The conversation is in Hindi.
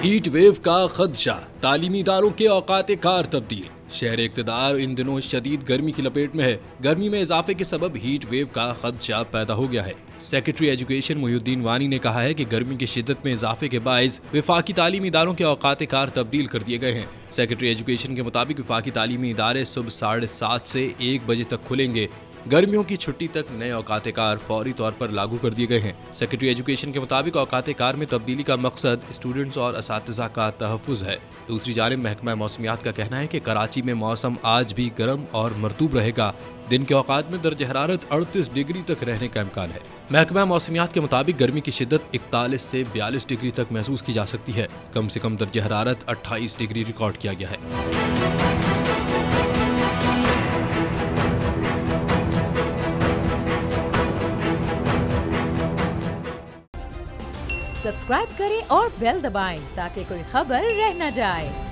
हीट वेव का खदशा, तालीमी इदारों के औकात कार तब्दील। शहर इक़्तिदार इन दिनों शदीद गर्मी की लपेट में है। गर्मी में इजाफे के सबब हीट वेव का खदशा पैदा हो गया है। सेक्रेटरी एजुकेशन मोहिउद्दीन वानी ने कहा है कि गर्मी की शिद्दत में इजाफे के बाइस विफाकी तालीमी इदारों के औकात कार तब्दील कर दिए गए हैं। सेक्रेटरी एजुकेशन के मुताबिक विफाकी तालीमी इदारे सुबह 7:30 से 1 बजे तक खुलेंगे। गर्मियों की छुट्टी तक नए औकात कार फौरी तौर पर लागू कर दिए गए हैं। सेक्रेटरी एजुकेशन के मुताबिक औकात कार में तब्दीली का मकसद स्टूडेंट्स और असातिज़ा का तहफ़्फ़ुज़ है। दूसरी जानिब महकमा मौसमियात का कहना है कि कराची में मौसम आज भी गर्म और मरतूब रहेगा। दिन के औकात में दर्ज हरारत 38 डिग्री तक रहने का इम्कान है। महकमा मौसमियात के मुताबिक गर्मी की शिद्दत 41 से 42 डिग्री तक महसूस की जा सकती है। कम से कम दर्ज हरारत 28 डिग्री रिकॉर्ड किया गया है। सब्सक्राइब करें और बेल दबाएं ताकि कोई खबर रह न जाए।